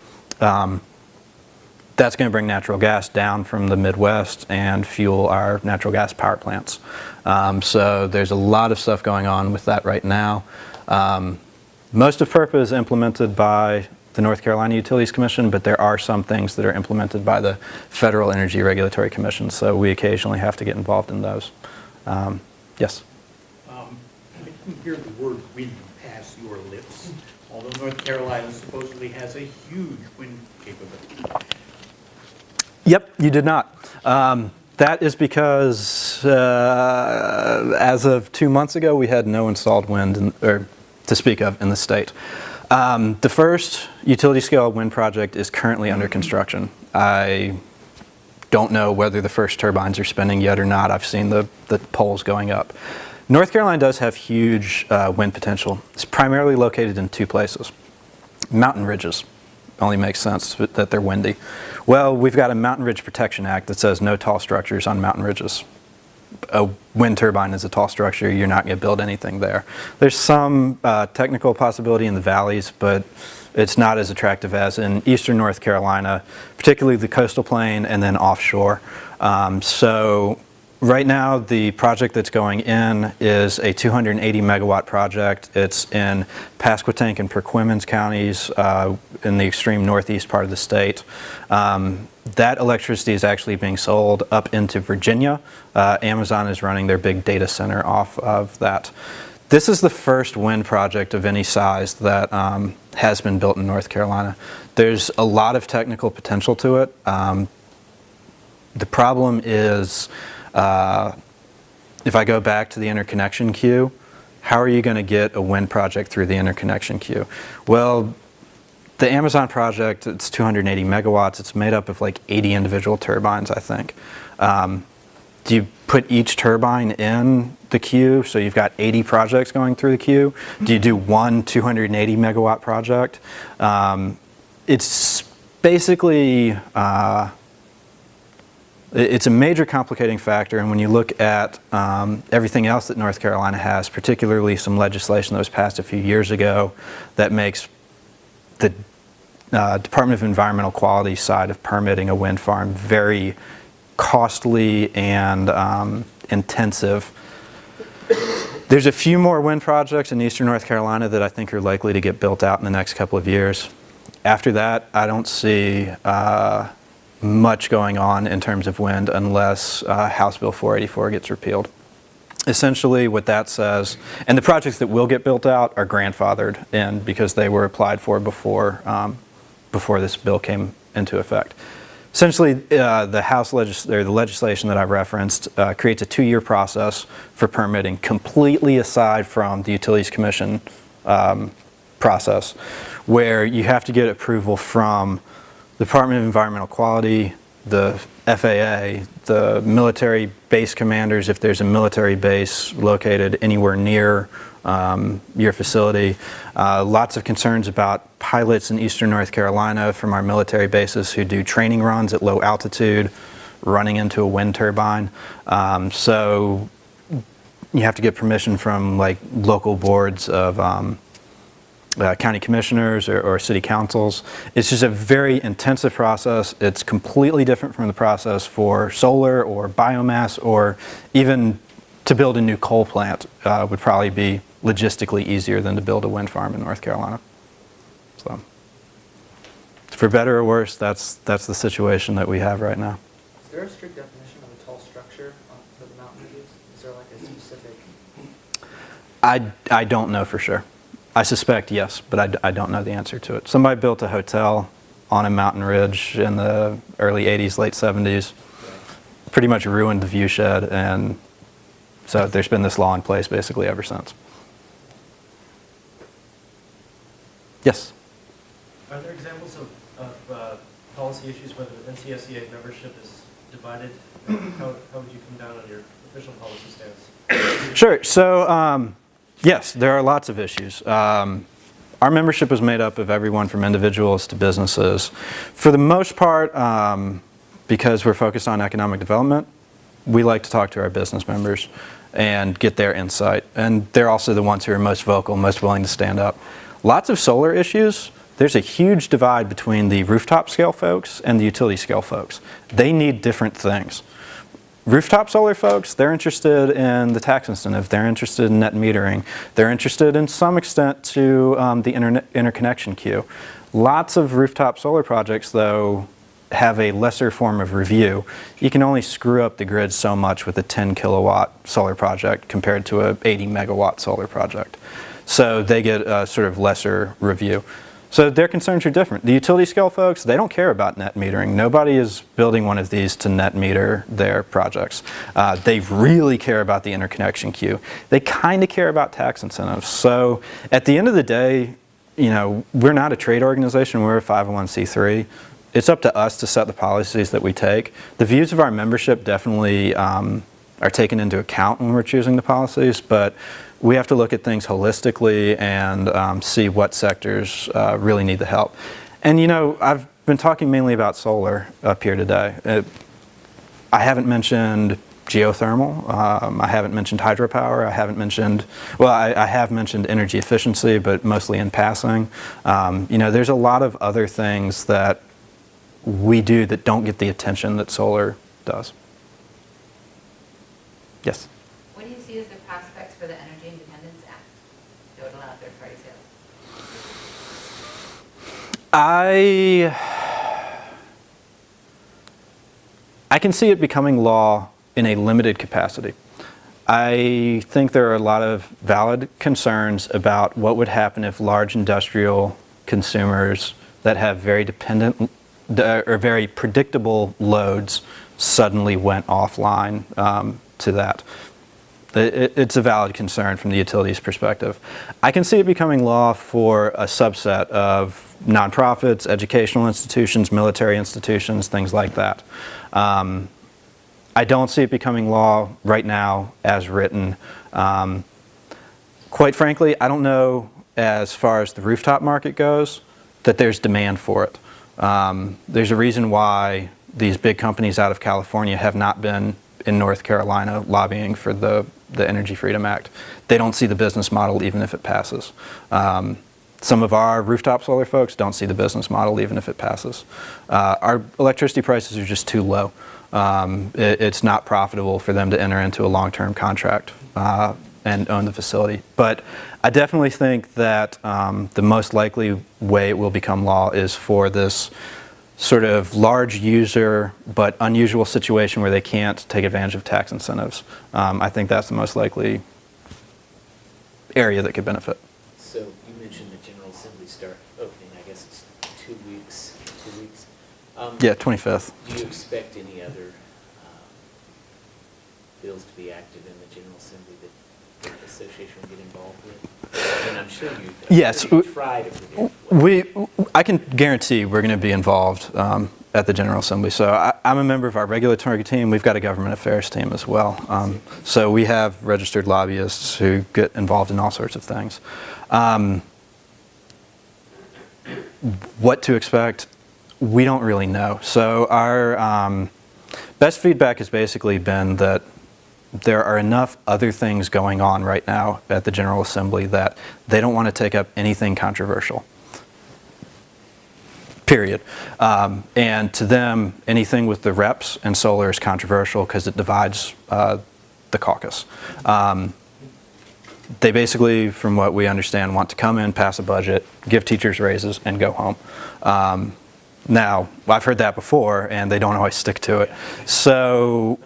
S1: That's going to bring natural gas down from the Midwest and fuel our natural gas power plants. So there's a lot of stuff going on with that right now. Most of FERPA is implemented by the North Carolina Utilities Commission, but there are some things that are implemented by the Federal Energy Regulatory Commission, so we occasionally have to get involved in those. Yes?
S2: I didn't hear the word wind pass your lips, although North Carolina supposedly has a huge wind capability.
S1: Yep, you did not. That is because as of 2 months ago, we had no installed wind to speak of in the state. The first utility-scale wind project is currently under construction. I don't know whether the first turbines are spinning yet or not. I've seen the poles going up. North Carolina does have huge wind potential. It's primarily located in two places. Mountain ridges. Only makes sense that they're windy. Well, we've got a Mountain Ridge Protection Act that says no tall structures on mountain ridges. A wind turbine is a tall structure. You're not going to build anything there. There's some technical possibility in the valleys, but it's not as attractive as in eastern North Carolina, particularly the coastal plain and then offshore. So right now, the project that's going in is a 280 megawatt project. It's in Pasquotank and Perquimans counties in the extreme northeast part of the state. That electricity is actually being sold up into Virginia. Amazon is running their big data center off of that. This is the first wind project of any size that has been built in North Carolina. There's a lot of technical potential to it. The problem is, if I go back to the interconnection queue, how are you going to get a wind project through the interconnection queue? Well, the Amazon project, it's 280 megawatts. It's made up of like 80 individual turbines, I think. Do you put each turbine in the queue, so you've got 80 projects going through the queue? Do you do one 280 megawatt project? It's basically it's a major complicating factor, and when you look at everything else that North Carolina has, particularly some legislation that was passed a few years ago that makes the Department of Environmental Quality side of permitting a wind farm very costly and intensive. There's a few more wind projects in eastern North Carolina that I think are likely to get built out in the next couple of years. After that, I don't see much going on in terms of wind unless House Bill 484 gets repealed. Essentially what that says, and the projects that will get built out are grandfathered in because they were applied for before this bill came into effect. Essentially, the legislation that I referenced creates a 2-year process for permitting, completely aside from the Utilities Commission process, where you have to get approval from the Department of Environmental Quality, the FAA, the military base commanders, if there's a military base located anywhere near your facility. Lots of concerns about pilots in eastern North Carolina from our military bases who do training runs at low altitude, running into a wind turbine. So you have to get permission from like local boards of county commissioners or city councils. It's just a very intensive process. It's completely different from the process for solar or biomass, or even to build a new coal plant would probably be logistically easier than to build a wind farm in North Carolina. So, for better or worse, that's the situation that we have right now.
S5: Is there a strict definition of a tall structure for the mountain reviews? Is there like a specific?
S1: I don't know for sure. I suspect yes, but I don't know the answer to it. Somebody built a hotel on a mountain ridge in the early 80s, late 70s, pretty much ruined the view shed, and so there's been this law in place basically ever since. Yes?
S9: Are there examples of policy issues where the NCSEA membership is divided? How would you come down on your official policy stance?
S1: Sure. So, yes, there are lots of issues. Our membership is made up of everyone from individuals to businesses. For the most part, because we're focused on economic development, we like to talk to our business members and get their insight. And they're also the ones who are most vocal, most willing to stand up. Lots of solar issues. There's a huge divide between the rooftop scale folks and the utility scale folks. They need different things. Rooftop solar folks, they're interested in the tax incentive. They're interested in net metering. They're interested in some extent to the interconnection queue. Lots of rooftop solar projects, though, have a lesser form of review. You can only screw up the grid so much with a 10 kilowatt solar project compared to a 80 megawatt solar project. So they get a sort of lesser review. So their concerns are different. The utility scale folks, they don't care about net metering. Nobody is building one of these to net meter their projects. They really care about the interconnection queue. They kind of care about tax incentives. So at the end of the day, you know, we're not a trade organization, we're a 501c3. It's up to us to set the policies that we take. The views of our membership definitely are taken into account when we're choosing the policies, but we have to look at things holistically and see what sectors really need the help. And you know, I've been talking mainly about solar up here today. I haven't mentioned geothermal, I haven't mentioned hydropower, I haven't mentioned, well, I have mentioned energy efficiency, but mostly in passing. You know, there's a lot of other things that we do that don't get the attention that solar does. Yes?
S3: What do you see as the prospects for the Energy Independence Act that would allow third-party sales?
S1: I can see it becoming law in a limited capacity. I think there are a lot of valid concerns about what would happen if large industrial consumers that have very dependent or very predictable loads suddenly went offline to that. It's a valid concern from the utilities perspective. I can see it becoming law for a subset of nonprofits, educational institutions, military institutions, things like that. I don't see it becoming law right now as written. Quite frankly, I don't know, as far as the rooftop market goes, that there's demand for it. There's a reason why these big companies out of California have not been in North Carolina lobbying for the Energy Freedom Act. They don't see the business model even if it passes. Some of our rooftop solar folks don't see the business model even if it passes. Our electricity prices are just too low. It's not profitable for them to enter into a long-term contract and own the facility. But I definitely think that the most likely way it will become law is for this sort of large user but unusual situation where they can't take advantage of tax incentives. I think that's the most likely area that could benefit.
S8: So you mentioned the General Assembly start opening, I guess it's 2 weeks.
S1: Yeah, 25th.
S8: Do you expect any other bills to be active in the General Assembly that the association will get involved with? And I'm sure you
S1: yes,
S8: try to predict.
S1: I can guarantee we're going to be involved at the General Assembly. So I'm a member of our regulatory team. We've got a government affairs team as well. So we have registered lobbyists who get involved in all sorts of things. What to expect, we don't really know. So our best feedback has basically been that there are enough other things going on right now at the General Assembly that they don't want to take up anything controversial. Period. And to them, anything with the reps and solar is controversial because it divides the caucus. They basically, from what we understand, want to come in, pass a budget, give teachers raises, and go home. Now, I've heard that before, and they don't always stick to it. So,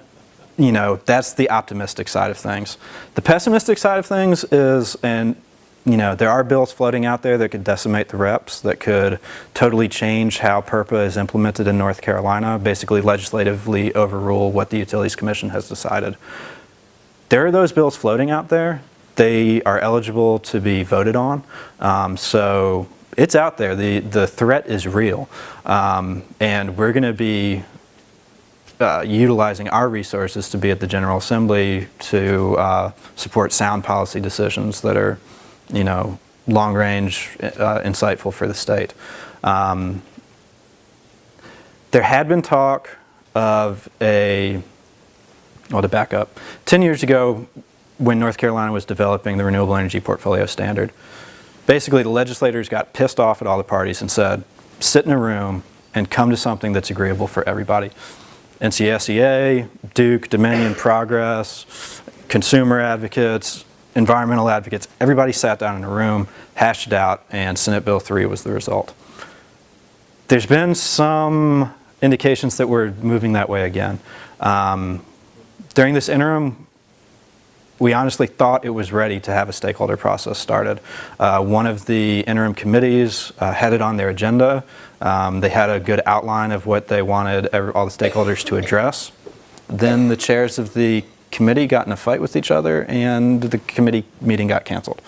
S1: you know, that's the optimistic side of things. The pessimistic side of things is, and you know, there are bills floating out there that could decimate the reps, that could totally change how PURPA is implemented in North Carolina, basically legislatively overrule what the Utilities Commission has decided. There are those bills floating out there. They are eligible to be voted on. So it's out there. The threat is real. And we're going to be utilizing our resources to be at the General Assembly to support sound policy decisions that are, you know, long range, insightful for the state. There had been talk of well, to back up, 10 years ago when North Carolina was developing the Renewable Energy Portfolio Standard, basically the legislators got pissed off at all the parties and said, sit in a room and come to something that's agreeable for everybody. NCSEA, Duke, Dominion, Progress, consumer advocates, environmental advocates, everybody sat down in a room, hashed it out, and Senate Bill 3 was the result. There's been some indications that we're moving that way again. During this interim, we honestly thought it was ready to have a stakeholder process started. One of the interim committees had it on their agenda. They had a good outline of what they wanted all the stakeholders to address. Then the chairs of the committee got in a fight with each other and the committee meeting got canceled.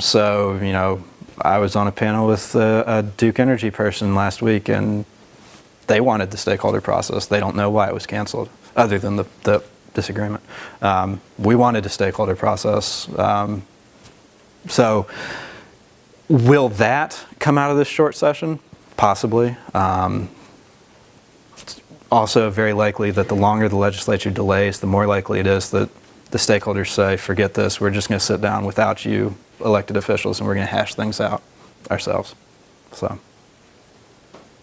S1: So, you know, I was on a panel with a Duke Energy person last week and they wanted the stakeholder process. They don't know why it was canceled other than the disagreement. We wanted a stakeholder process. So will that come out of this short session? Possibly. Also very likely that the longer the legislature delays, the more likely it is that the stakeholders say, forget this, we're just going to sit down without you elected officials and we're going to hash things out ourselves. So.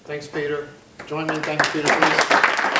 S7: Thanks, Peter. Join me in thanking Peter, please.